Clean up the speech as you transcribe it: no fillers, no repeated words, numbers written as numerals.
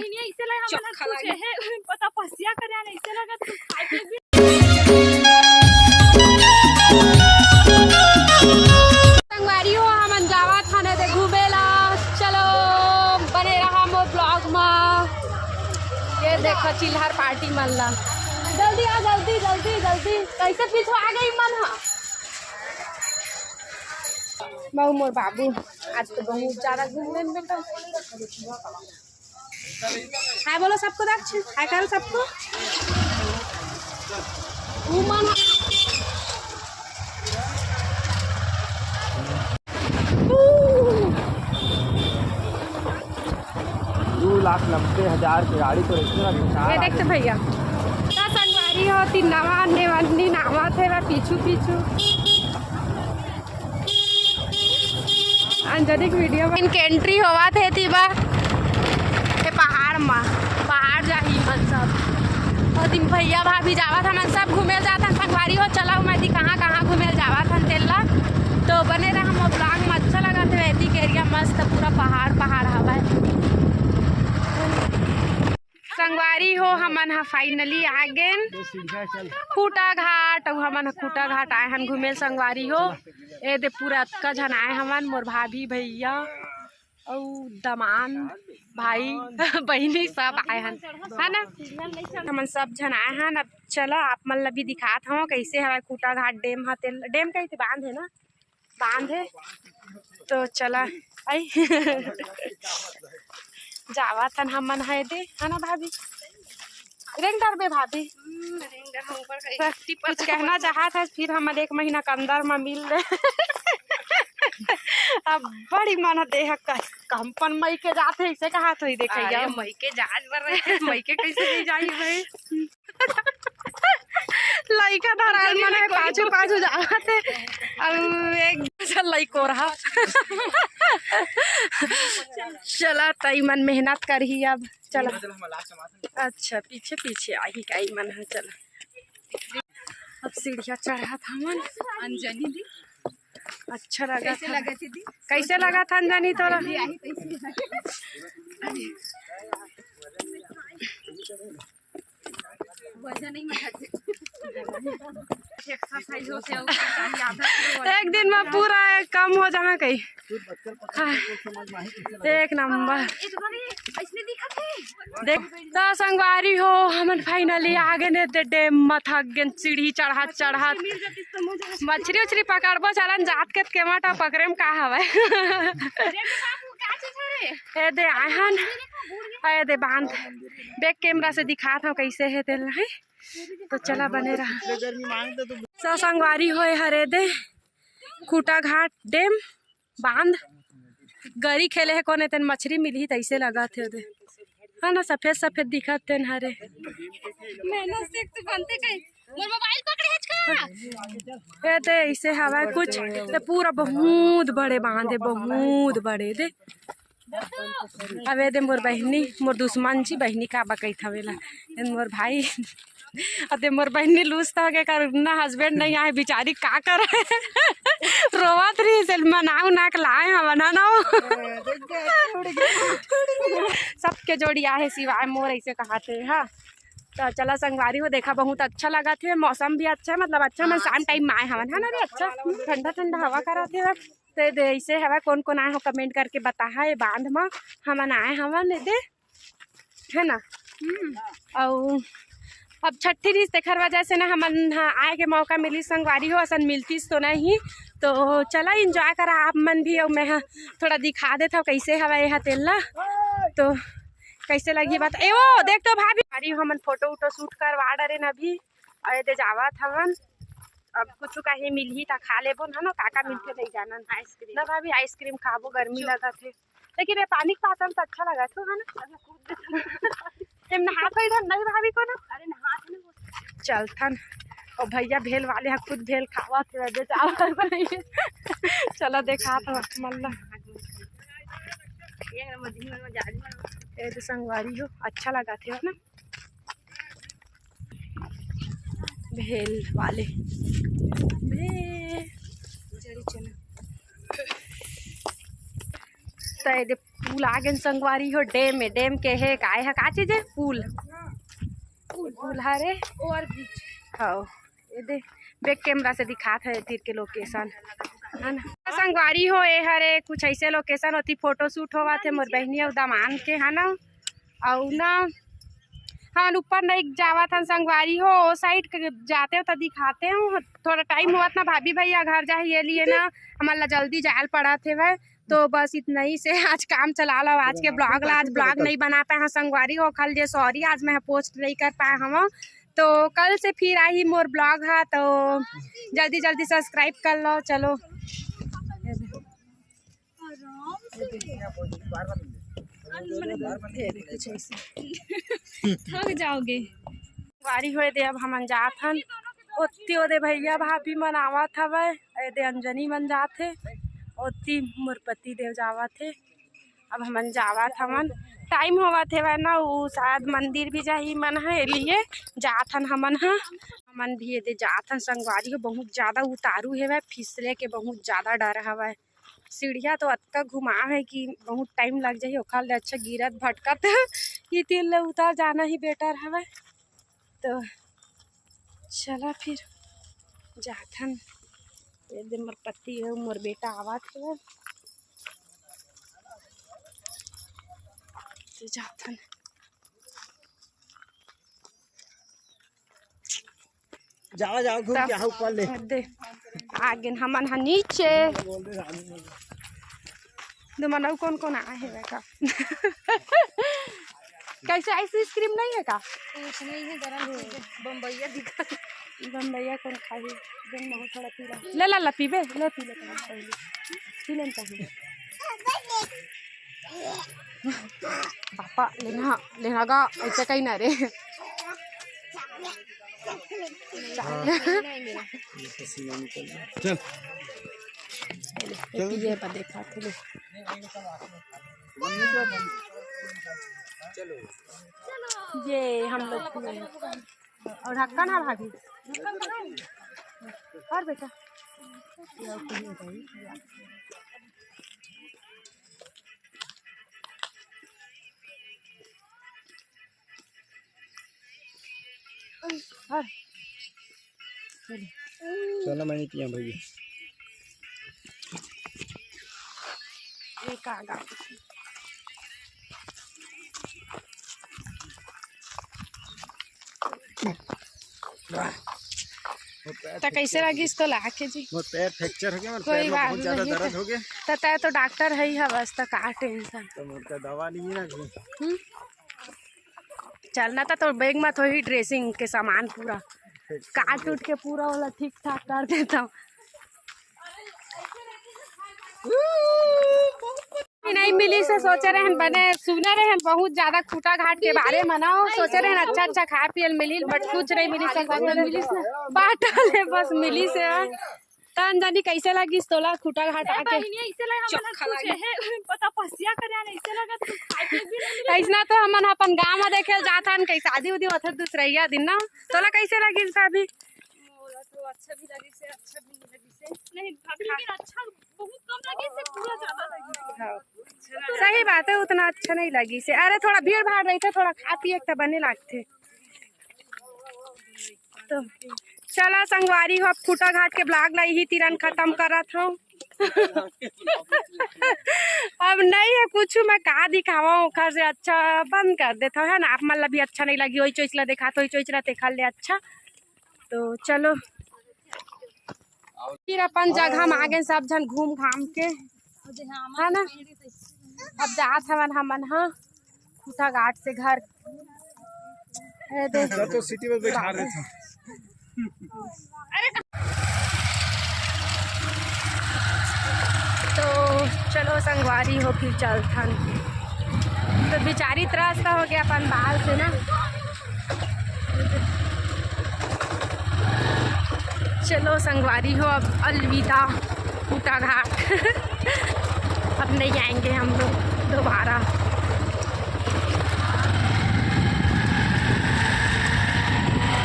के चोखा लगे है पता पसिया करे ना ऐसे लगा तो खाए के भी। संगवारी हो हम जावा थाने दे घूमेला चलो बने रहा मोर ब्लॉग में। ये देखो चिल्हर पार्टी मल्ला जल्दी आ जल्दी जल्दी जल्दी कैसे पीछे आ गई मन हा बहु मोर बाबू आज तो बहुत ज्यादा घूमने में मिलता। हाय बोलो सबको दक्ष हाय करो सबको घूमन 2,90,000 की गाड़ी तो ये देखते भैया का संगवारी हो तीन नवा नेवंदी नावा थे वा पीछू पीछू अंजनी की वीडियो में इनके एंट्री होवा थे थी बा ये पहाड़ जाही मन सब और दिन भैया भाभी जावा था मन सब घूमे जाता संगवारी हो चला मैं थी कहाँ घूमे जावा था तेला तो बने रहा हम ब्लॉग में अच्छा लगा था वैदी के एरिया मस्त पूरा पहाड़ हवा संगवारी हो हमन हा फाइनली आ गए खूटा घाट और हमन खूटा घाट आए हन घूमे संगवारी हो ए दे पूरा अतका झन आए हमन मोर भाभी भैया और दमान भाई बहनी सब आए हन है ना हमन सब झन आए हन। अब चला आप मन ला भी दिखात हूँ कैसे हवा खूटा घाट डेम हा तेल डेम कैसे बांध है ना बांध है तो चला आई जावा थन हमन है दे है ना भाभी रेंडर बे भाभी कुछ कहना चाहा था फिर हम 1 महीना के अंदर में मिल रहे अब बड़ी मन देह कंपन मई के जाते इसे कहा तो ही देखा मई के जहाज भर रहे मई के कैसे नहीं जाई भाई लइका धराल मन पाछू जाते अब एक लइको रहा चला तई मन मेहनत करही अब चला अच्छा पीछे आई कई मन है चला अब सीढ़िया चढ़ा था मन अंजनी दी अच्छा लगा कैसे लगा था अंजनी तोरा एक दिन में पूरा कम हो जहाँ कहीं एक नंबर देख तो संगवारी हो हमन फाइनली आगे ने डेम में थक गए सीढ़ी चढ़ा मछली उछली पकड़बो चलन जात के केमाटा पकड़े में का हवा ए दे आहन ए दे बांध बैक कैमरा से दिखा था कैसे है तेल है तो चला बने रहा तो संगवारी हो हरे दे खूटा घाट डेम बांध गरी खेले है कोने तेन मछली मिली तैसे लगा थे दे है ना सफेद दिखत तेन हरे मेहनत से तो बनते कहीं मोर मोबाइल पकड़े है दे ऐसे हवा कुछ तो पूरा बहुत बड़े बांधे बहुत बड़े दे अबे दे मोर बहनी मोर दुश्मन जी बहनी का बकई थवेला मोर भाई अरे मोर बहनी लूज तो के कर ना हस्बैंड नहीं आए बेचारी का कर रोवत रही से मनाऊ नाक लाए हम बनाना सबके जोड़ी आए सिवाय मोर ऐसे कहते हाँ तो चला संगवारी हो देखा बहुत अच्छा लगा थे मौसम भी अच्छा मतलब अच्छा मैं शाम टाइम में आए हवन है ना रे अच्छा ठंडा हवा करा थे तो ऐसे हवा कौन आए हो कमेंट करके बता है बांध में हमन आए हवन दे है ना और अब छठी रीस देखर वजह से ना हमन आए के मौका मिली संगवारी हो असन मिलती तो नहीं तो चला इंजॉय करा आप मन भी और मैं थोड़ा दिखा देता हूँ कैसे हवा यह तेला तो कैसे लगी बात ए वो देख तो भाभी हमन फोटो वोटो शूट करवा डरे न अभी अरे दे जावा था अब कुछ कहीं मिली था खा लेबो ना काका मिलते नहीं जाना आइसक्रीम ना भाभी आइसक्रीम खाबो गर्मी लगा थे लेकिन ये पानी का पातन तो अच्छा लगा था ना नहा तो इधर नहीं भाभी को ना अरे नहा चल थन और भैया भेल वाले हैं खुद भेल खावा थे चलो देखा तो मल्ला तो संगवारी हो अच्छा लगा थे ना भेल वाले तो ये पुल आ गए संगवारी हो डैम में, डैम के है काय है का चीज है पुल पुल हरे ओवर ब्रिज। हाँ ये दे बैक कैमरा से दिखात है तीर के लोकेशन है ना संगवारी हो ये हरे कुछ ऐसे लोकेशन होती फोटो शूट होवा थे मोर बहनी और दामान के है ना और ना हाँ ऊपर नहीं जावा था संगवारी हो वो साइड जाते हो तो दिखाते हो थोड़ा टाइम हुआ ना भाभी भैया घर जा ये लिए ना हमारा जल्दी जायल पड़ा थे वह तो बस इतना ही से आज काम चला लो आज के ब्लॉग ला आज ब्लॉग नहीं बना पाए हाँ संगवारी हो कल जे सॉरी आज मैं पोस्ट नहीं कर पाए हम तो कल से फिर आई मोर ब्लॉग है तो जल्दी जल्दी सब्सक्राइब कर लो चलो थक जाओगे वारी हुए दे अब हम जात हन ओत्ती ओदे भैया भाभी मन आवत हवे दे अंजनी मन जाथे ओत्ती मोर पति देव जावा थे अब हमन जावा हमन टाइम होवा थे वह ना वो शायद मंदिर भी जाही मन है लिए जाथन हमन हा हमन भी दे जाथन संगवारी हो बहुत ज़्यादा उतारू है वह फिसले के बहुत ज़्यादा डर हवा सीढ़िया तो अतका घुमा है कि बहुत टाइम लग जाए ओखल अच्छा गिरत भटकत ये तिल उतार जाना ही बेटर हवा तो चला फिर जाथन ये मोर पति है मोर बेटा आवा थे तो जाथन जाओ जाओ घूम के आओ ऊपर ले दे आगे हमन हा नीचे दुमन कौन कौन आए है का कैसे आइसक्रीम नहीं है का कुछ नहीं है गरम है बम्बईया दिखा बम्बईया कौन खाई दिन में थोड़ा पीला ले ला ला पीबे ले पी ले पहले पी लेन चाहिए पापा लेना गा ऐसे कहीं ना रे चल ये पर देखा थे ये हम लोग और ढक्कन है भाभी और बेटा चलो मैंने किया भैया एक आगा तो कैसे लगी इसको लाके जी मोर पैर फ्रैक्चर हो गया कोई पैर में बात बहुत ज्यादा नहीं दर्द हो गया तो तय तो डॉक्टर है ही है बस तो का टेंशन तो मोर का दवा नहीं है ना चलना था तो बैग में थोड़ी ड्रेसिंग के सामान पूरा काट उठ के पूरा वाला ठीक ठाक कर देता हूँ नहीं मिली से सोचे रहे बने सुने रहे बहुत ज्यादा खूटा घाट के बारे में ना सोचे रहे अच्छा अच्छा खा पियल मिली बट कुछ नहीं मिली बाटल बस मिली से तन जानी कैसे लगी तोला खूटा घाट आके ऐसा तो हमन अपन गाँव में देखे जाथन कई शादी उदी होते दूसरा दिन ना तोला कैसे लगी भाभी अच्छा भी लगी से अच्छा भी नहीं लगी से नहीं भाभी लेकिन अच्छा बहुत कम लगी से पूरा ज्यादा लगी हाँ सही बात है उतना अच्छा नहीं लगी से अरे थोड़ा भीड़ भाड़ रही थे थोड़ा खा पिए तो बने लगते तो चला संगवारी हो अब खूटा घाट के ब्लॉग लाई ही तिरन खत्म करत हूँ अब नहीं है कुछ मैं कहा दिखावा घर से अच्छा बंद कर देता हूँ है ना आप मतलब भी अच्छा नहीं लगी वही चोइचला देखा तो वही चोइचला देखा ले अच्छा तो चलो फिर अपन जगह में आगे सब जन घूम घाम के है ना अब जात हवन हमन हाँ खूटा घाट से घर तो सिटी में बैठा रहे थे तो चलो संगवारी हो फिर चलथन तो विचारित रास्ता हो गया अपन बाल से ना चलो संगवारी हो अब अलविदा खूटा घाट अब नहीं आएंगे हम लोग दोबारा।